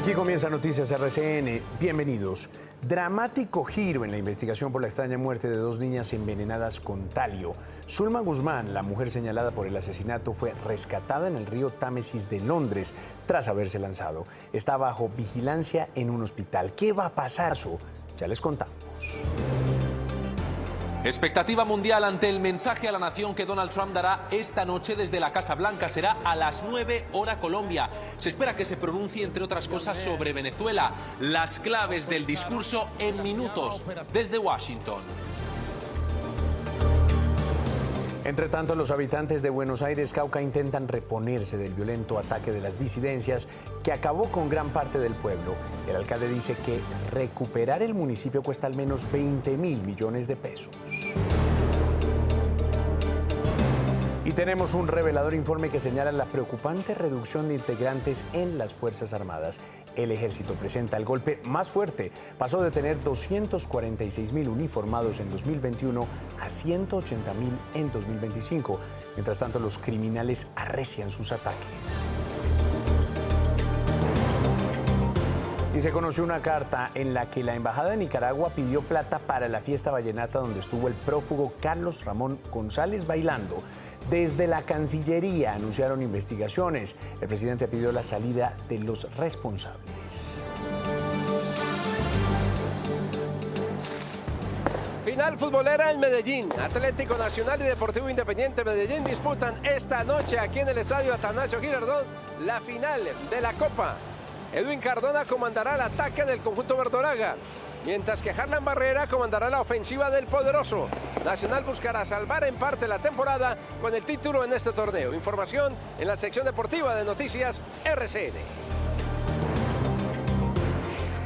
Aquí comienza Noticias RCN. Bienvenidos. Dramático giro en la investigación por la extraña muerte de dos niñas envenenadas con talio. Zulma Guzmán, la mujer señalada por el asesinato, fue rescatada en el río Támesis de Londres tras haberse lanzado. Está bajo vigilancia en un hospital. ¿Qué va a pasar? Ya les contamos. Expectativa mundial ante el mensaje a la nación que Donald Trump dará esta noche desde la Casa Blanca. Será a las 9 hora Colombia. Se espera que se pronuncie, entre otras cosas, sobre Venezuela. Las claves del discurso en minutos desde Washington. Entre tanto, los habitantes de Buenos Aires, Cauca, intentan reponerse del violento ataque de las disidencias que acabó con gran parte del pueblo. El alcalde dice que recuperar el municipio cuesta al menos 20.000 millones de pesos. Y tenemos un revelador informe que señala la preocupante reducción de integrantes en las Fuerzas Armadas. El ejército presenta el golpe más fuerte. Pasó de tener 246.000 uniformados en 2021 a 180.000 en 2025. Mientras tanto, los criminales arrecian sus ataques. Y se conoció una carta en la que la Embajada de Nicaragua pidió plata para la fiesta vallenata donde estuvo el prófugo Carlos Ramón González bailando. Desde la Cancillería anunciaron investigaciones. El presidente pidió la salida de los responsables. Final futbolera en Medellín. Atlético Nacional y Deportivo Independiente Medellín disputan esta noche aquí en el estadio Atanasio Girardot la final de la Copa. Edwin Cardona comandará el ataque del conjunto verdolaga, mientras que Harlan Barrera comandará la ofensiva del poderoso. Nacional buscará salvar en parte la temporada con el título en este torneo. Información en la sección deportiva de Noticias RCN.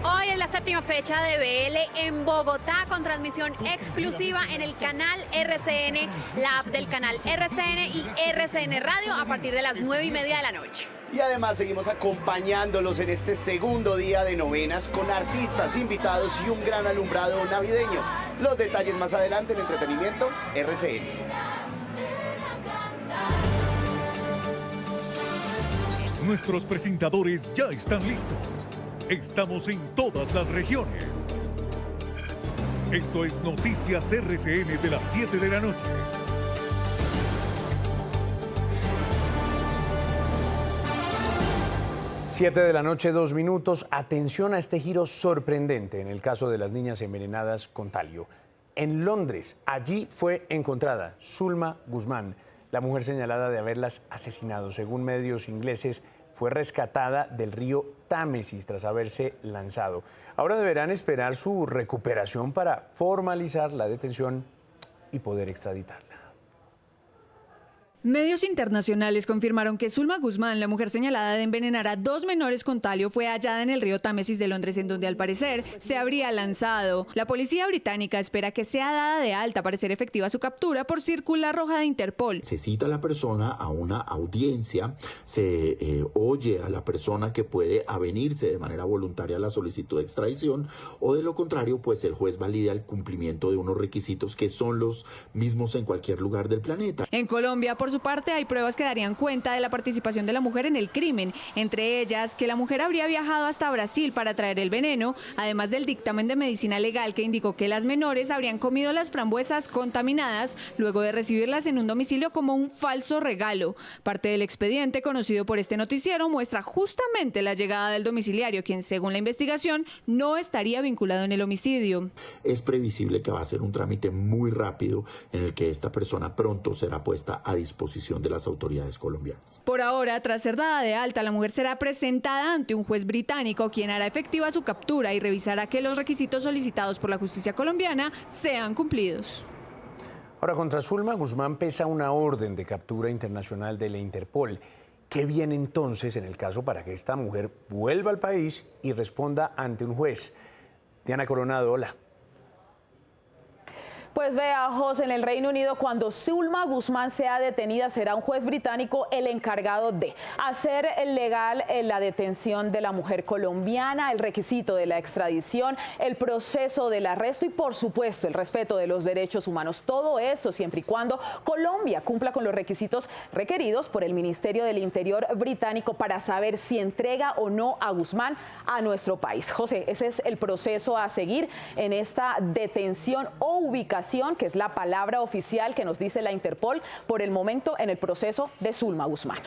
Hoy es la séptima fecha de BL en Bogotá con transmisión exclusiva en el canal RCN, la app del canal RCN y RCN Radio a partir de las 9:30 de la noche. Y además seguimos acompañándolos en este segundo día de novenas con artistas invitados y un gran alumbrado navideño. Los detalles más adelante en Entretenimiento RCN. Nuestros presentadores ya están listos. Estamos en todas las regiones. Esto es Noticias RCN de las 7 de la noche. Siete de la noche, 2 minutos. Atención a este giro sorprendente en el caso de las niñas envenenadas con talio. En Londres, allí fue encontrada Zulma Guzmán, la mujer señalada de haberlas asesinado. Según medios ingleses, fue rescatada del río Támesis tras haberse lanzado. Ahora deberán esperar su recuperación para formalizar la detención y poder extraditarla. Medios internacionales confirmaron que Zulma Guzmán, la mujer señalada de envenenar a dos menores con talio, fue hallada en el río Támesis de Londres, en donde al parecer se habría lanzado. La policía británica espera que sea dada de alta para ser efectiva su captura por circular roja de Interpol. Se cita a la persona a una audiencia, se oye a la persona que puede avenirse de manera voluntaria a la solicitud de extradición, o de lo contrario, pues el juez valida el cumplimiento de unos requisitos que son los mismos en cualquier lugar del planeta. En Colombia, por su parte, hay pruebas que darían cuenta de la participación de la mujer en el crimen, entre ellas que la mujer habría viajado hasta Brasil para traer el veneno, además del dictamen de medicina legal que indicó que las menores habrían comido las frambuesas contaminadas luego de recibirlas en un domicilio como un falso regalo. Parte del expediente conocido por este noticiero muestra justamente la llegada del domiciliario, quien, según la investigación, no estaría vinculado en el homicidio. Es previsible que va a ser un trámite muy rápido en el que esta persona pronto será puesta a disposición de las autoridades colombianas. Por ahora, tras ser dada de alta, la mujer será presentada ante un juez británico, quien hará efectiva su captura y revisará que los requisitos solicitados por la justicia colombiana sean cumplidos. Ahora, contra Zulma Guzmán pesa una orden de captura internacional de la Interpol. ¿Qué viene entonces en el caso para que esta mujer vuelva al país y responda ante un juez? Diana Coronado, hola. Pues vea, José, en el Reino Unido, cuando Zulma Guzmán sea detenida, será un juez británico el encargado de hacer legal la detención de la mujer colombiana, el requisito de la extradición, el proceso del arresto y, por supuesto, el respeto de los derechos humanos. Todo esto siempre y cuando Colombia cumpla con los requisitos requeridos por el Ministerio del Interior británico para saber si entrega o no a Guzmán a nuestro país. José, ese es el proceso a seguir en esta detención o ubicación, que es la palabra oficial que nos dice la Interpol por el momento en el proceso de Zulma Guzmán.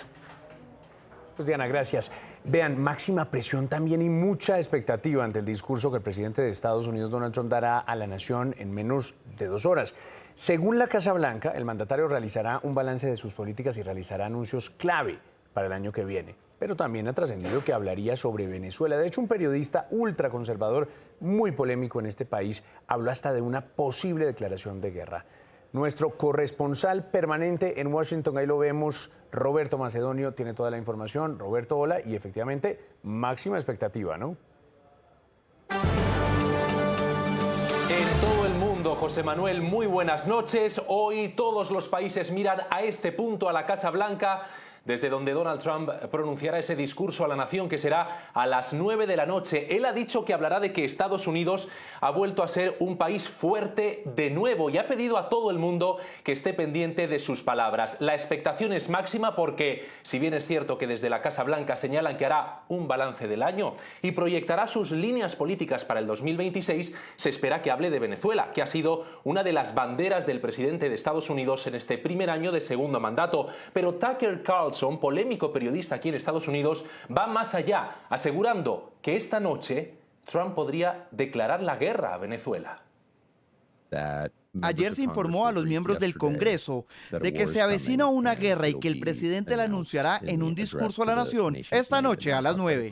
Pues Diana, gracias. Vean, máxima presión también y mucha expectativa ante el discurso que el presidente de Estados Unidos, Donald Trump, dará a la nación en menos de 2 horas. Según la Casa Blanca, el mandatario realizará un balance de sus políticas y realizará anuncios clave para el año que viene. Pero también ha trascendido que hablaría sobre Venezuela. De hecho, un periodista ultraconservador muy polémico en este país habló hasta de una posible declaración de guerra. Nuestro corresponsal permanente en Washington, ahí lo vemos, Roberto Macedonio, tiene toda la información. Roberto, hola, y efectivamente, máxima expectativa, ¿no? En todo el mundo, José Manuel, muy buenas noches. Hoy todos los países miran a este punto, a la Casa Blanca, desde donde Donald Trump pronunciará ese discurso a la nación que será a las 9 de la noche. Él ha dicho que hablará de que Estados Unidos ha vuelto a ser un país fuerte de nuevo y ha pedido a todo el mundo que esté pendiente de sus palabras. La expectación es máxima porque, si bien es cierto que desde la Casa Blanca señalan que hará un balance del año y proyectará sus líneas políticas para el 2026, se espera que hable de Venezuela, que ha sido una de las banderas del presidente de Estados Unidos en este primer año de segundo mandato. Pero Tucker Carlson, polémico periodista aquí en Estados Unidos, va más allá, asegurando que esta noche Trump podría declarar la guerra a Venezuela. Ayer se informó a los miembros del Congreso de que se avecina una guerra y que el presidente la anunciará en un discurso a la nación esta noche a las 9.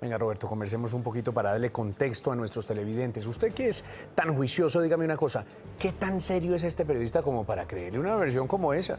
Venga, Roberto, conversemos un poquito para darle contexto a nuestros televidentes. Usted que es tan juicioso, dígame una cosa, ¿qué tan serio es este periodista como para creerle una versión como esa?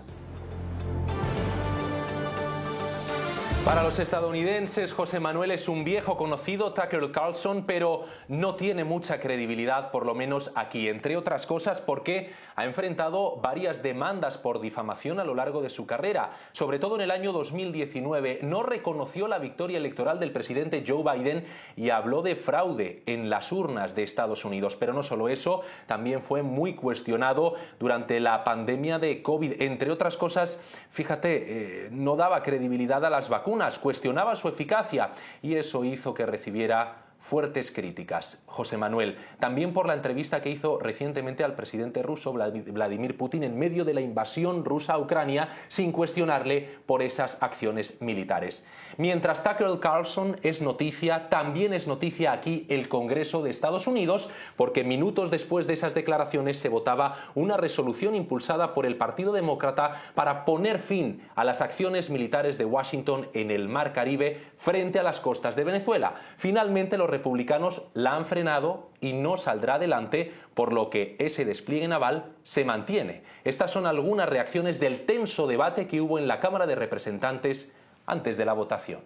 Para los estadounidenses, José Manuel es un viejo conocido, Tucker Carlson, pero no tiene mucha credibilidad, por lo menos aquí, entre otras cosas porque ha enfrentado varias demandas por difamación a lo largo de su carrera. Sobre todo en el año 2019, no reconoció la victoria electoral del presidente Joe Biden y habló de fraude en las urnas de Estados Unidos. Pero no solo eso, también fue muy cuestionado durante la pandemia de COVID. Entre otras cosas, fíjate, no daba credibilidad a las vacunas, cuestionaba su eficacia y eso hizo que recibiera fuertes críticas. José Manuel, también por la entrevista que hizo recientemente al presidente ruso Vladimir Putin en medio de la invasión rusa a Ucrania sin cuestionarle por esas acciones militares. Mientras Tucker Carlson es noticia, también es noticia aquí el Congreso de Estados Unidos porque minutos después de esas declaraciones se votaba una resolución impulsada por el Partido Demócrata para poner fin a las acciones militares de Washington en el Mar Caribe frente a las costas de Venezuela. Finalmente los republicanos la han frenado y no saldrá adelante, por lo que ese despliegue naval se mantiene. Estas son algunas reacciones del tenso debate que hubo en la Cámara de Representantes antes de la votación.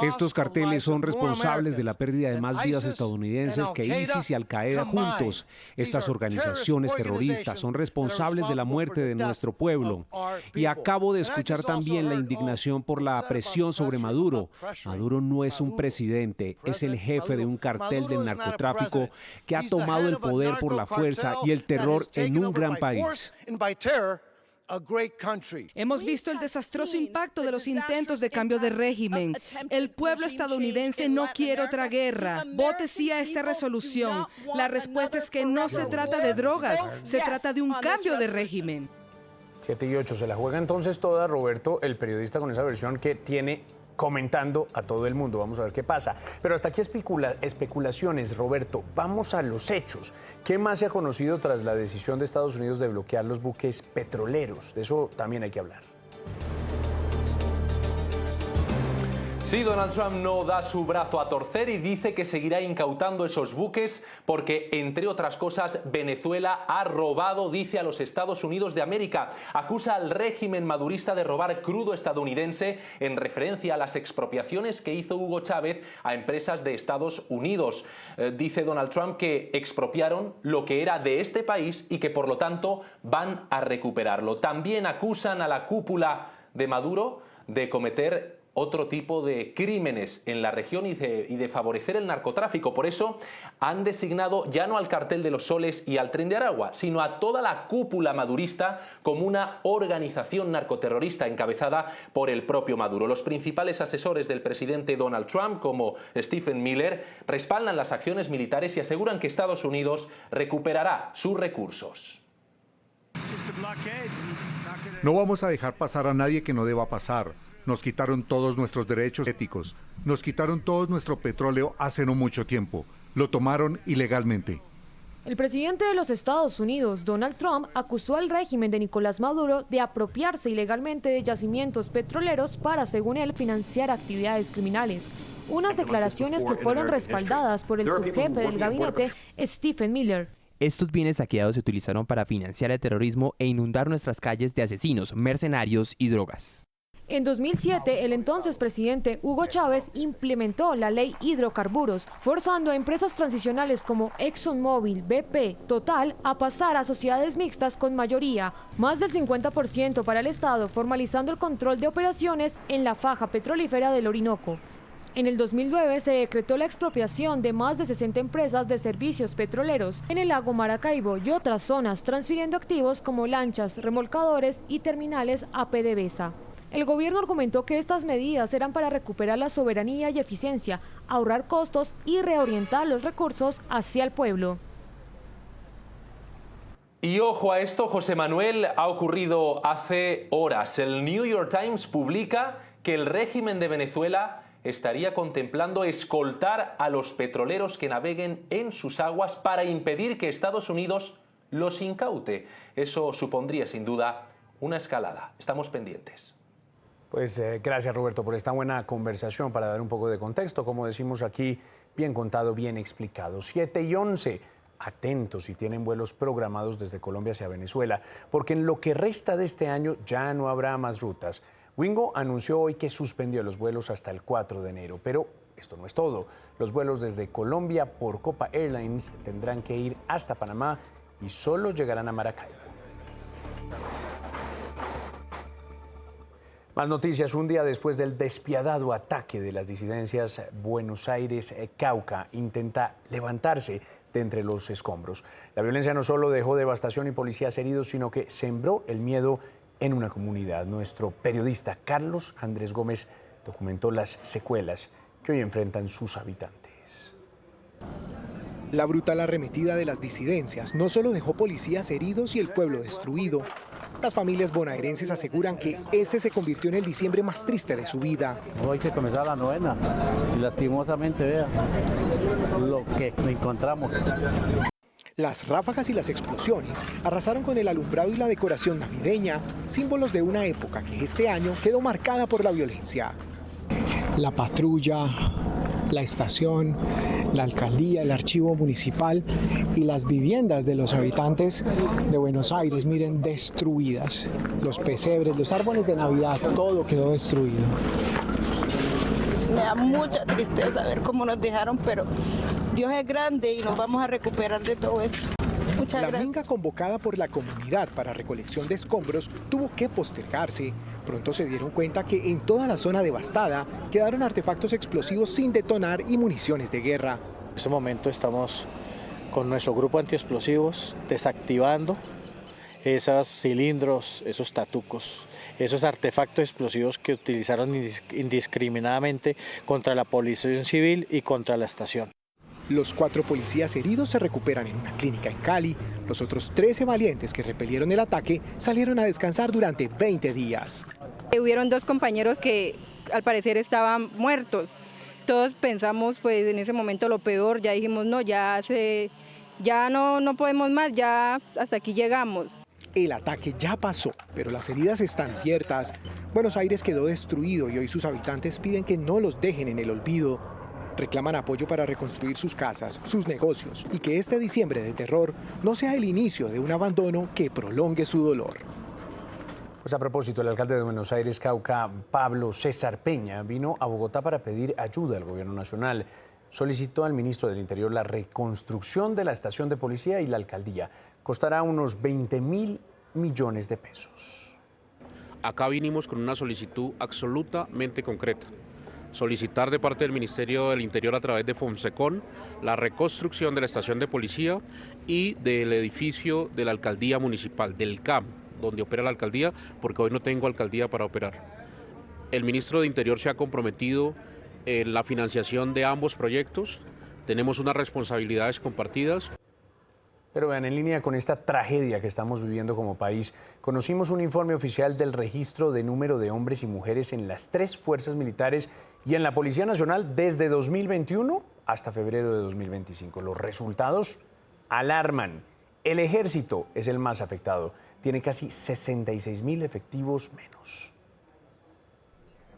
Estos carteles son responsables de la pérdida de más vidas estadounidenses que ISIS y Al-Qaeda juntos. Estas organizaciones terroristas son responsables de la muerte de nuestro pueblo. Y acabo de escuchar también la indignación por la presión sobre Maduro. Maduro no es un presidente, es el jefe de un cartel del narcotráfico que ha tomado el poder por la fuerza y el terror en un gran país. Hemos visto el desastroso impacto de los intentos de cambio de régimen. El pueblo estadounidense no quiere otra guerra. Vote sí a esta resolución. La respuesta es que no se trata de drogas, se trata de un cambio de régimen. 7 y 8, se la juega entonces toda, Roberto, el periodista con esa versión que tiene comentando a todo el mundo. Vamos a ver qué pasa. Pero hasta aquí especulaciones, Roberto. Vamos a los hechos. ¿Qué más se ha conocido tras la decisión de Estados Unidos de bloquear los buques petroleros? De eso también hay que hablar. Sí, Donald Trump no da su brazo a torcer y dice que seguirá incautando esos buques porque, entre otras cosas, Venezuela ha robado, dice, a los Estados Unidos de América. Acusa al régimen madurista de robar crudo estadounidense en referencia a las expropiaciones que hizo Hugo Chávez a empresas de Estados Unidos. Dice Donald Trump que expropiaron lo que era de este país y que, por lo tanto, van a recuperarlo. También acusan a la cúpula de Maduro de cometer otro tipo de crímenes en la región y de favorecer el narcotráfico. Por eso han designado ya no al Cartel de los Soles y al Tren de Aragua, sino a toda la cúpula madurista como una organización narcoterrorista encabezada por el propio Maduro. Los principales asesores del presidente Donald Trump, como Stephen Miller, respaldan las acciones militares y aseguran que Estados Unidos recuperará sus recursos. No vamos a dejar pasar a nadie que no deba pasar. Nos quitaron todos nuestros derechos éticos, nos quitaron todo nuestro petróleo hace no mucho tiempo, lo tomaron ilegalmente. El presidente de los Estados Unidos, Donald Trump, acusó al régimen de Nicolás Maduro de apropiarse ilegalmente de yacimientos petroleros para, según él, financiar actividades criminales. Unas declaraciones que fueron respaldadas por el subjefe del gabinete, Stephen Miller. Estos bienes saqueados se utilizaron para financiar el terrorismo e inundar nuestras calles de asesinos, mercenarios y drogas. En 2007, el entonces presidente Hugo Chávez implementó la ley hidrocarburos, forzando a empresas transicionales como ExxonMobil, BP, Total a pasar a sociedades mixtas con mayoría, más del 50% para el Estado, formalizando el control de operaciones en la faja petrolífera del Orinoco. En el 2009 se decretó la expropiación de más de 60 empresas de servicios petroleros en el lago Maracaibo y otras zonas, transfiriendo activos como lanchas, remolcadores y terminales a PDVSA. El gobierno argumentó que estas medidas eran para recuperar la soberanía y eficiencia, ahorrar costos y reorientar los recursos hacia el pueblo. Y ojo a esto, José Manuel, ha ocurrido hace horas. El New York Times publica que el régimen de Venezuela estaría contemplando escoltar a los petroleros que naveguen en sus aguas para impedir que Estados Unidos los incaute. Eso supondría, sin duda, una escalada. Estamos pendientes. Pues gracias, Roberto, por esta buena conversación para dar un poco de contexto. Como decimos aquí, bien contado, bien explicado. 7:11. Atentos si tienen vuelos programados desde Colombia hacia Venezuela, porque en lo que resta de este año ya no habrá más rutas. Wingo anunció hoy que suspendió los vuelos hasta el 4 de enero, pero esto no es todo. Los vuelos desde Colombia por Copa Airlines tendrán que ir hasta Panamá y solo llegarán a Maracaibo. Más noticias. Un día después del despiadado ataque de las disidencias, Buenos Aires, Cauca intenta levantarse de entre los escombros. La violencia no solo dejó devastación y policías heridos, sino que sembró el miedo en una comunidad. Nuestro periodista Carlos Andrés Gómez documentó las secuelas que hoy enfrentan sus habitantes. La brutal arremetida de las disidencias no solo dejó policías heridos y el pueblo destruido. Las familias bonaerenses aseguran que este se convirtió en el diciembre más triste de su vida. Hoy se comenzaba la novena y lastimosamente, vea lo que encontramos. Las ráfagas y las explosiones arrasaron con el alumbrado y la decoración navideña, símbolos de una época que este año quedó marcada por la violencia. La patrulla, la estación, la alcaldía, el archivo municipal y las viviendas de los habitantes de Buenos Aires, miren, destruidas. Los pesebres, los árboles de Navidad, todo quedó destruido. Me da mucha tristeza ver cómo nos dejaron, pero Dios es grande y nos vamos a recuperar de todo esto. Muchas gracias. La minga convocada por la comunidad para recolección de escombros tuvo que postergarse. Pronto se dieron cuenta que en toda la zona devastada quedaron artefactos explosivos sin detonar y municiones de guerra. En este momento estamos con nuestro grupo antiexplosivos desactivando esos cilindros, esos tatucos, esos artefactos explosivos que utilizaron indiscriminadamente contra la población civil y contra la estación. Los 4 policías heridos se recuperan en una clínica en Cali. Los otros 13 valientes que repelieron el ataque salieron a descansar durante 20 días. Hubieron 2 compañeros que al parecer estaban muertos. Todos pensamos pues en ese momento lo peor, ya dijimos no, ya no podemos más, ya hasta aquí llegamos. El ataque ya pasó, pero las heridas están abiertas. Buenos Aires quedó destruido y hoy sus habitantes piden que no los dejen en el olvido. Reclaman apoyo para reconstruir sus casas, sus negocios y que este diciembre de terror no sea el inicio de un abandono que prolongue su dolor. Pues a propósito, el alcalde de Buenos Aires, Cauca, Pablo César Peña, vino a Bogotá para pedir ayuda al gobierno nacional. Solicitó al ministro del Interior la reconstrucción de la estación de policía y la alcaldía. Costará unos 20.000 millones de pesos. Acá vinimos con una solicitud absolutamente concreta. Solicitar de parte del Ministerio del Interior a través de Fonsecon la reconstrucción de la estación de policía y del edificio de la alcaldía municipal, del CAM, donde opera la alcaldía, porque hoy no tengo alcaldía para operar. El ministro de Interior se ha comprometido en la financiación de ambos proyectos. Tenemos unas responsabilidades compartidas. Pero vean, en línea con esta tragedia que estamos viviendo como país, conocimos un informe oficial del registro de número de hombres y mujeres en las 3 fuerzas militares y en la Policía Nacional desde 2021 hasta febrero de 2025. Los resultados alarman. El Ejército es el más afectado. Tiene casi 66.000 efectivos menos.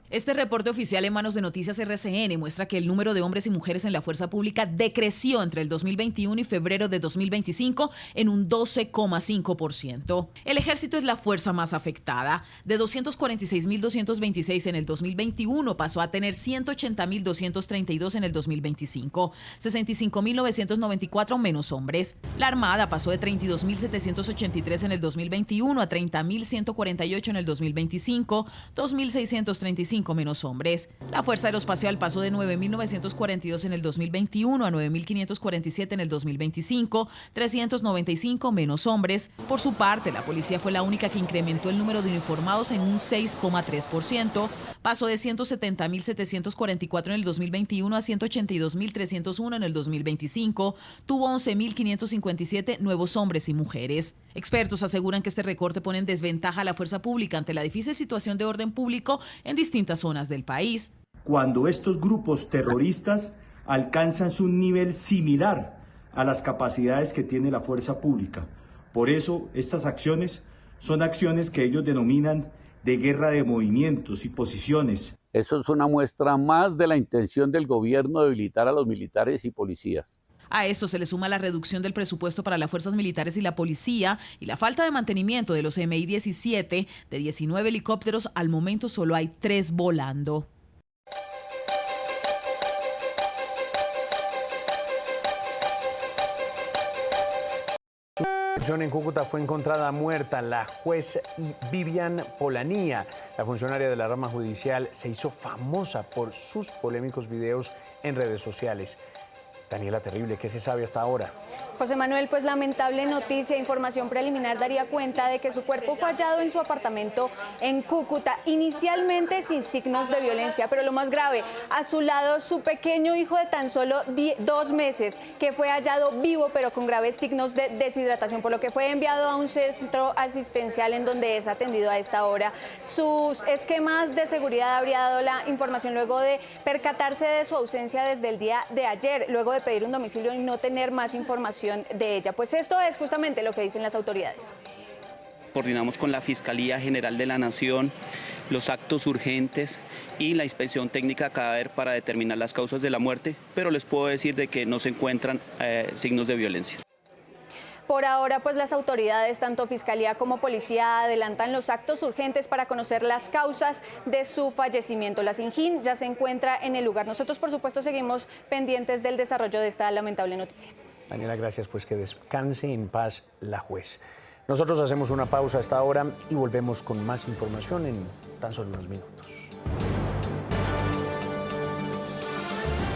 Este reporte oficial en manos de Noticias RCN muestra que el número de hombres y mujeres en la fuerza pública decreció entre el 2021 y febrero de 2025 en un 12,5%. El Ejército es la fuerza más afectada. De 246.226 en el 2021 pasó a tener 180.232 en el 2025, 65.994 menos hombres. La Armada pasó de 32.783 en el 2021 a 30.148 en el 2025, 2.635 menos hombres. La Fuerza Aeroespacial pasó de 9.942 en el 2021 a 9.547 en el 2025, 395 menos hombres. Por su parte, la policía fue la única que incrementó el número de uniformados en un 6,3%. Pasó de 170.744 en el 2021 a 182.301 en el 2025. Tuvo 11.557 nuevos hombres y mujeres. Expertos aseguran que este recorte pone en desventaja a la fuerza pública ante la difícil situación de orden público en distintas zonas del país. Cuando estos grupos terroristas alcanzan un nivel similar a las capacidades que tiene la fuerza pública. Por eso estas acciones son acciones que ellos denominan de guerra de movimientos y posiciones. Eso es una muestra más de la intención del gobierno de debilitar a los militares y policías. A esto se le suma la reducción del presupuesto para las fuerzas militares y la policía y la falta de mantenimiento de los Mi-17. De 19 helicópteros, al momento solo hay 3 volando. En Cúcuta fue encontrada muerta la juez Vivian Polanía. La funcionaria de la rama judicial se hizo famosa por sus polémicos videos en redes sociales. Daniela, terrible, ¿qué se sabe hasta ahora? José Manuel, pues lamentable noticia, información preliminar daría cuenta de que su cuerpo fue hallado en su apartamento en Cúcuta, inicialmente sin signos de violencia, pero lo más grave, a su lado su pequeño hijo de tan solo 2 meses, que fue hallado vivo pero con graves signos de deshidratación, por lo que fue enviado a un centro asistencial en donde es atendido a esta hora. Sus esquemas de seguridad habría dado la información luego de percatarse de su ausencia desde el día de ayer, luego de pedir un domicilio y no tener más información de ella. Pues esto es justamente lo que dicen las autoridades. Coordinamos con la Fiscalía General de la Nación los actos urgentes y la inspección técnica cadáver para determinar las causas de la muerte, pero les puedo decir de que no se encuentran signos de violencia. Por ahora, pues las autoridades, tanto Fiscalía como Policía, adelantan los actos urgentes para conocer las causas de su fallecimiento. La SINJIN ya se encuentra en el lugar. Nosotros, por supuesto, seguimos pendientes del desarrollo de esta lamentable noticia. Daniela, gracias, pues que descanse en paz la juez. Nosotros hacemos una pausa a esta hora y volvemos con más información en tan solo unos minutos.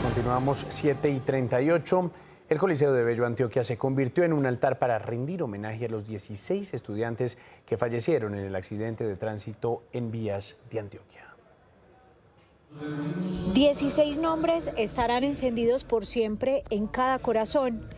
Continuamos 7:38. El Coliseo de Bello, Antioquia, se convirtió en un altar para rendir homenaje a los 16 estudiantes que fallecieron en el accidente de tránsito en vías de Antioquia. 16 nombres estarán encendidos por siempre en cada corazón.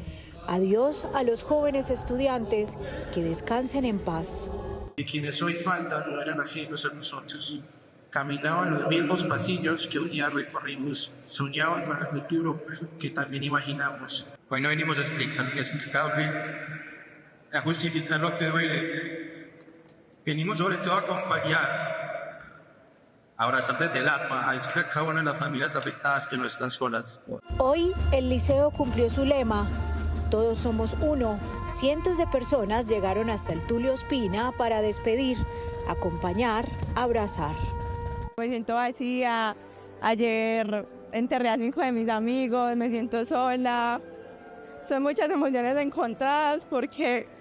Adiós a los jóvenes estudiantes, que descansen en paz. De quienes hoy faltan no eran ajenos a nosotros. Caminaban los mismos pasillos que un día recorrimos, soñaban con el futuro que también imaginamos. Hoy no venimos a explicar lo inexplicable, a justificar lo que duele, Venimos sobre todo a acompañar, a abrazar desde el alma, a decir a cada una de las familias afectadas que no están solas. Hoy el liceo cumplió su lema, todos somos uno. Cientos de personas llegaron hasta el Tulio Ospina para despedir, acompañar, abrazar. Me siento vacía, ayer enterré a 5 de mis amigos, me siento sola. Son muchas emociones encontradas porque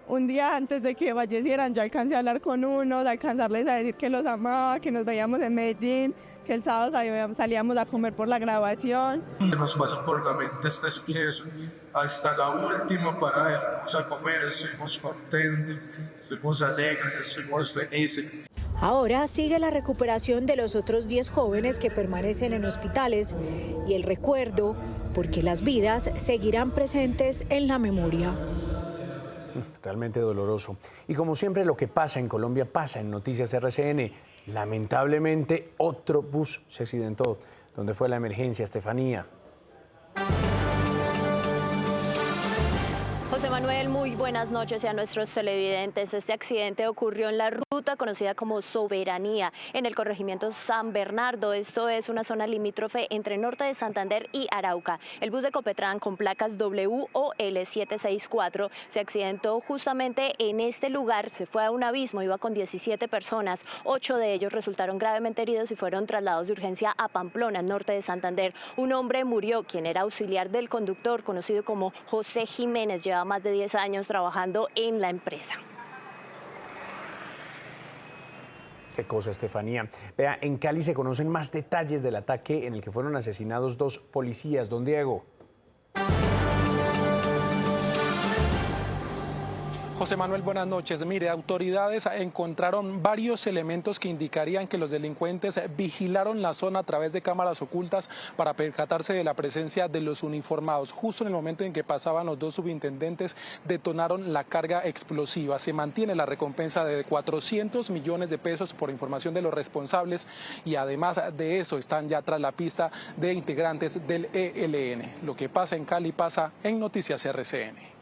un día antes de que fallecieran yo alcancé a hablar con unos, alcanzarles a decir que los amaba, que nos veíamos en Medellín, que el sábado salíamos a comer por la grabación. Nos pasó por la mente este suceso, hasta la última parada, fuimos a comer, estuvimos contentos, estuvimos alegres, estuvimos felices. Ahora sigue la recuperación de los otros 10 jóvenes que permanecen en hospitales y el recuerdo, porque las vidas seguirán presentes en la memoria. Realmente doloroso. Y como siempre, lo que pasa en Colombia pasa en Noticias RCN. Lamentablemente, otro bus se accidentó. ¿Dónde fue la emergencia, Estefanía? José Manuel, muy buenas noches a nuestros televidentes. Este accidente ocurrió en la ruta conocida como Soberanía, en el corregimiento San Bernardo. Esto es una zona limítrofe entre Norte de Santander y Arauca. El bus de Copetrán con placas WOL 764 se accidentó justamente en este lugar. Se fue a un abismo, iba con 17 personas. 8 de ellos resultaron gravemente heridos y fueron trasladados de urgencia a Pamplona, en Norte de Santander. Un hombre murió, quien era auxiliar del conductor, conocido como José Jiménez. Llevaba más de 10 años trabajando en la empresa. Qué cosa, Estefanía. Vea, en Cali se conocen más detalles del ataque en el que fueron asesinados 2 policías. Don Diego. José Manuel, buenas noches. Mire, autoridades encontraron varios elementos que indicarían que los delincuentes vigilaron la zona a través de cámaras ocultas para percatarse de la presencia de los uniformados. Justo en el momento en que pasaban los 2 subintendentes, detonaron la carga explosiva. Se mantiene la recompensa de 400 millones de pesos por información de los responsables y además de eso están ya tras la pista de integrantes del ELN. Lo que pasa en Cali pasa en Noticias RCN.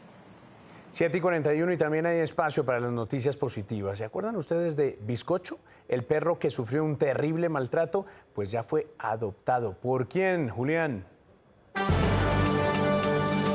7:41 y también hay espacio para las noticias positivas. ¿Se acuerdan ustedes de Bizcocho, el perro que sufrió un terrible maltrato? Pues ya fue adoptado. ¿Por quién, Julián?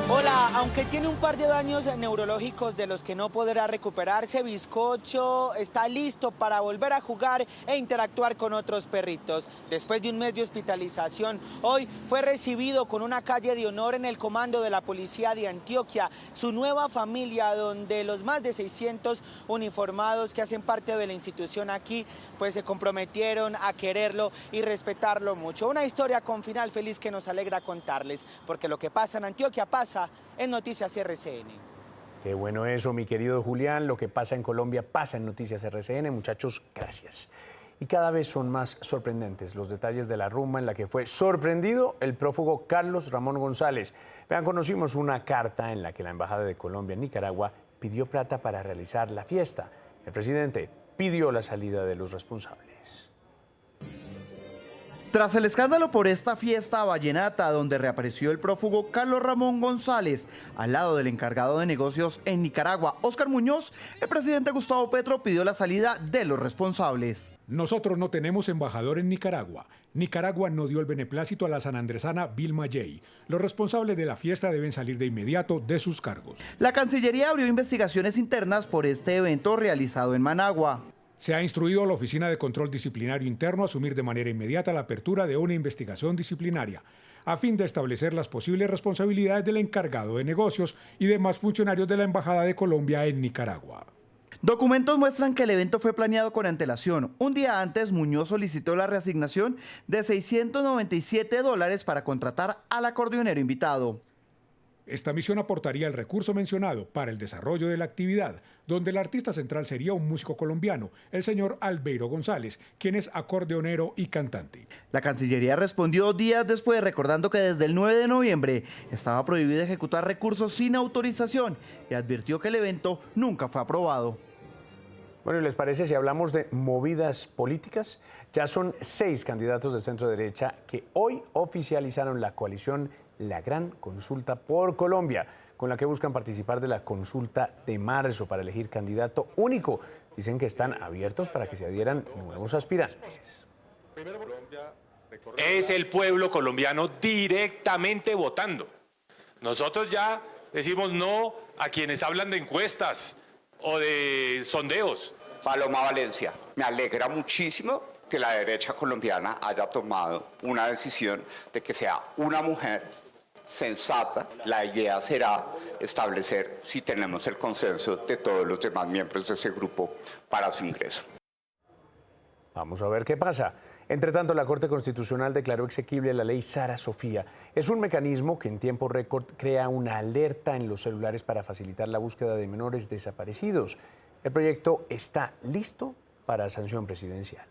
Hola, aunque tiene un par de daños neurológicos de los que no podrá recuperarse, Bizcocho está listo para volver a jugar e interactuar con otros perritos. Después de un mes de hospitalización, hoy fue recibido con una calle de honor en el comando de la policía de Antioquia, su nueva familia, donde los más de 600 uniformados que hacen parte de la institución aquí, pues se comprometieron a quererlo y respetarlo mucho. Una historia con final feliz que nos alegra contarles, porque lo que pasa en Antioquia pasa en Noticias RCN. Qué bueno eso, mi querido Julián. Lo que pasa en Colombia pasa en Noticias RCN. Muchachos, gracias. Y cada vez son más sorprendentes los detalles de la rumba en la que fue sorprendido el prófugo Carlos Ramón González. Vean, conocimos una carta en la que la Embajada de Colombia en Nicaragua pidió plata para realizar la fiesta. El presidente pidió la salida de los responsables. Tras el escándalo por esta fiesta vallenata donde reapareció el prófugo Carlos Ramón González al lado del encargado de negocios en Nicaragua, Óscar Muñoz, el presidente Gustavo Petro pidió la salida de los responsables. Nosotros no tenemos embajador en Nicaragua. Nicaragua no dio el beneplácito a la sanandresana Vilma Yey. Los responsables de la fiesta deben salir de inmediato de sus cargos. La Cancillería abrió investigaciones internas por este evento realizado en Managua. Se ha instruido a la Oficina de Control Disciplinario Interno a asumir de manera inmediata la apertura de una investigación disciplinaria, a fin de establecer las posibles responsabilidades del encargado de negocios y demás funcionarios de la Embajada de Colombia en Nicaragua. Documentos muestran que el evento fue planeado con antelación. Un día antes, Muñoz solicitó la reasignación de $697 para contratar al acordeonero invitado. Esta misión aportaría el recurso mencionado para el desarrollo de la actividad, donde el artista central sería un músico colombiano, el señor Albeiro González, quien es acordeonero y cantante. La Cancillería respondió días después, recordando que desde el 9 de noviembre estaba prohibido ejecutar recursos sin autorización y advirtió que el evento nunca fue aprobado. Bueno, ¿y les parece si hablamos de movidas políticas? Ya son 6 candidatos de centro derecha que hoy oficializaron la coalición La Gran Consulta por Colombia, con la que buscan participar de la consulta de marzo para elegir candidato único dicen que están abiertos para que se adhieran nuevos aspirantes. Es el pueblo colombiano directamente votando. Nosotros ya decimos no a quienes hablan de encuestas o de sondeos. Paloma Valencia, me alegra muchísimo que la derecha colombiana haya tomado una decisión de que sea una mujer sensata. La idea será establecer si tenemos el consenso de todos los demás miembros de ese grupo para su ingreso. Vamos a ver qué pasa. Entre tanto, la Corte Constitucional declaró exequible la ley Sara Sofía. Es un mecanismo que en tiempo récord crea una alerta en los celulares para facilitar la búsqueda de menores desaparecidos. El proyecto está listo para sanción presidencial.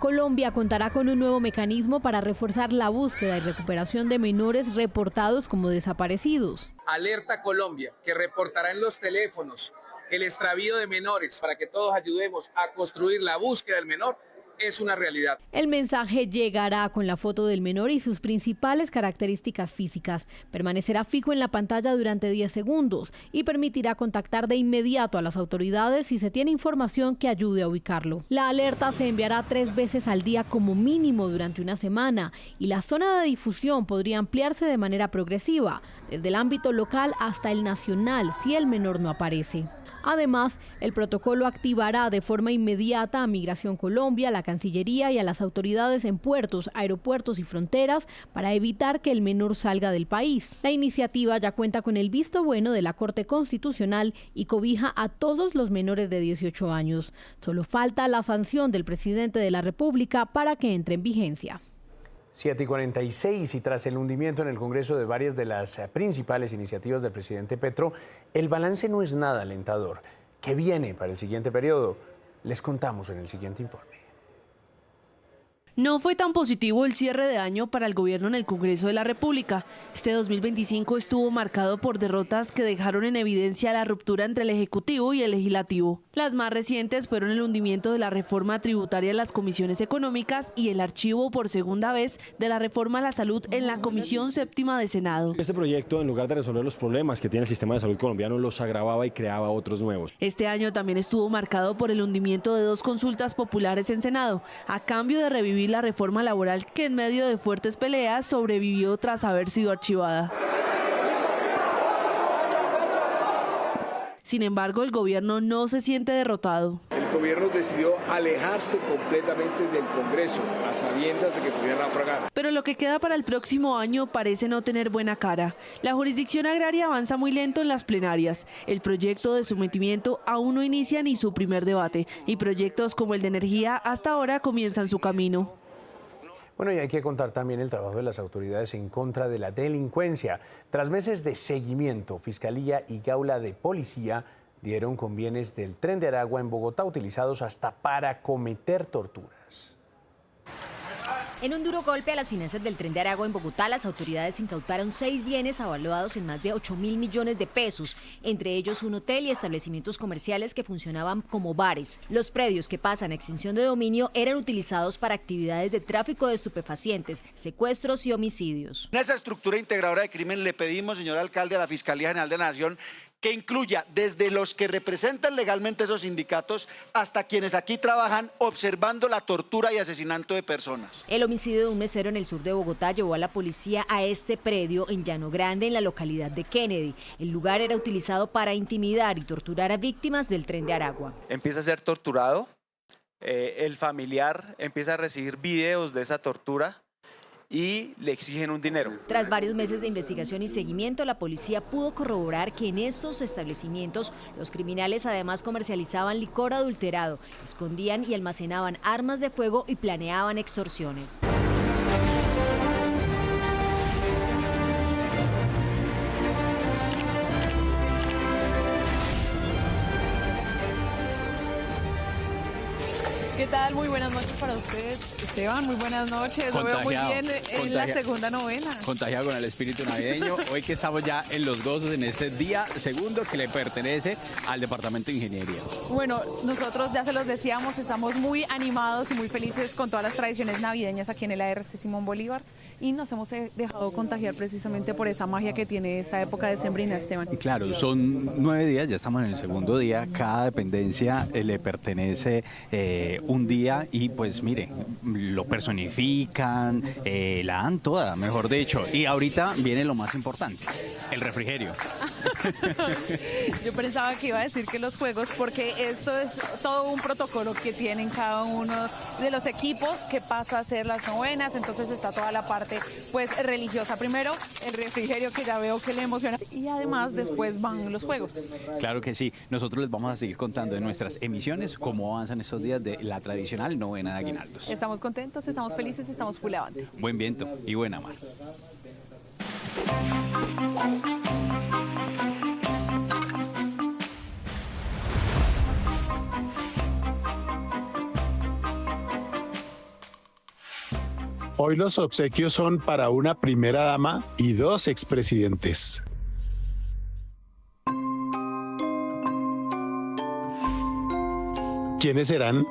Colombia contará con un nuevo mecanismo para reforzar la búsqueda y recuperación de menores reportados como desaparecidos. Alerta Colombia, que reportará en los teléfonos el extravío de menores para que todos ayudemos a construir la búsqueda del menor. Es una realidad. El mensaje llegará con la foto del menor y sus principales características físicas. Permanecerá fijo en la pantalla durante 10 segundos y permitirá contactar de inmediato a las autoridades si se tiene información que ayude a ubicarlo. La alerta se enviará 3 veces al día como mínimo durante una semana y la zona de difusión podría ampliarse de manera progresiva, desde el ámbito local hasta el nacional si el menor no aparece. Además, el protocolo activará de forma inmediata a Migración Colombia, la Cancillería y a las autoridades en puertos, aeropuertos y fronteras para evitar que el menor salga del país. La iniciativa ya cuenta con el visto bueno de la Corte Constitucional y cobija a todos los menores de 18 años. Solo falta la sanción del presidente de la República para que entre en vigencia. 7:46 y tras el hundimiento en el Congreso de varias de las principales iniciativas del presidente Petro, el balance no es nada alentador. ¿Qué viene para el siguiente periodo? Les contamos en el siguiente informe. No fue tan positivo el cierre de año para el gobierno en el Congreso de la República. Este 2025 estuvo marcado por derrotas que dejaron en evidencia la ruptura entre el Ejecutivo y el Legislativo. Las más recientes fueron el hundimiento de la reforma tributaria en las comisiones económicas y el archivo por segunda vez de la reforma a la salud en la Comisión Séptima de Senado. Este proyecto, en lugar de resolver los problemas que tiene el sistema de salud colombiano, los agravaba y creaba otros nuevos. Este año también estuvo marcado por el hundimiento de 2 consultas populares en Senado, a cambio de revivir la reforma laboral que en medio de fuertes peleas sobrevivió tras haber sido archivada. Sin embargo, el gobierno no se siente derrotado. El gobierno decidió alejarse completamente del Congreso, a sabiendas de que podía naufragar. Pero lo que queda para el próximo año parece no tener buena cara. La jurisdicción agraria avanza muy lento en las plenarias. El proyecto de sometimiento aún no inicia ni su primer debate y proyectos como el de energía hasta ahora comienzan su camino. Bueno, y hay que contar también el trabajo de las autoridades en contra de la delincuencia. Tras meses de seguimiento, Fiscalía y Gaula de Policía dieron con bienes del Tren de Aragua en Bogotá utilizados hasta para cometer torturas. En un duro golpe a las finanzas del Tren de Aragua en Bogotá, las autoridades incautaron 6 bienes avaluados en más de 8.000 millones de pesos, entre ellos un hotel y establecimientos comerciales que funcionaban como bares. Los predios que pasan a extinción de dominio eran utilizados para actividades de tráfico de estupefacientes, secuestros y homicidios. En esa estructura integradora de crimen le pedimos, señor alcalde, a la Fiscalía General de la Nación que incluya desde los que representan legalmente esos sindicatos hasta quienes aquí trabajan observando la tortura y asesinato de personas. El homicidio de un mesero en el sur de Bogotá llevó a la policía a este predio en Llano Grande, en la localidad de Kennedy. El lugar era utilizado para intimidar y torturar a víctimas del Tren de Aragua. Empieza a ser torturado, el familiar empieza a recibir videos de esa tortura y le exigen un dinero. Tras varios meses de investigación y seguimiento, la policía pudo corroborar que en estos establecimientos los criminales además comercializaban licor adulterado, escondían y almacenaban armas de fuego y planeaban extorsiones. ¿Qué tal? Muy buenas noches para ustedes. Esteban, muy buenas noches. Lo veo muy bien en la segunda novena. Contagiado con el espíritu navideño. Hoy que estamos ya en los gozos, en este día segundo que le pertenece al Departamento de Ingeniería. Bueno, nosotros ya se los decíamos, estamos muy animados y muy felices con todas las tradiciones navideñas aquí en el ARC Simón Bolívar. y nos hemos dejado contagiar precisamente por esa magia que tiene esta época decembrina, Esteban. Claro, son 9 días, ya estamos en el segundo día, cada dependencia le pertenece un día y pues mire, lo personifican, la dan toda, mejor dicho. Y ahorita viene lo más importante, el refrigerio. Yo pensaba que iba a decir que los juegos, porque esto es todo un protocolo que tienen cada uno de los equipos que pasa a ser las novenas, entonces está toda la parte pues religiosa. Primero el refrigerio, que ya veo que le emociona, y además después van los juegos. Claro que sí, nosotros les vamos a seguir contando en nuestras emisiones cómo avanzan estos días de la tradicional novena de aguinaldos. Estamos contentos, estamos felices, estamos full avante. Buen viento y buena mar. Hoy los obsequios son para una primera dama y 2 expresidentes. ¿Quiénes serán?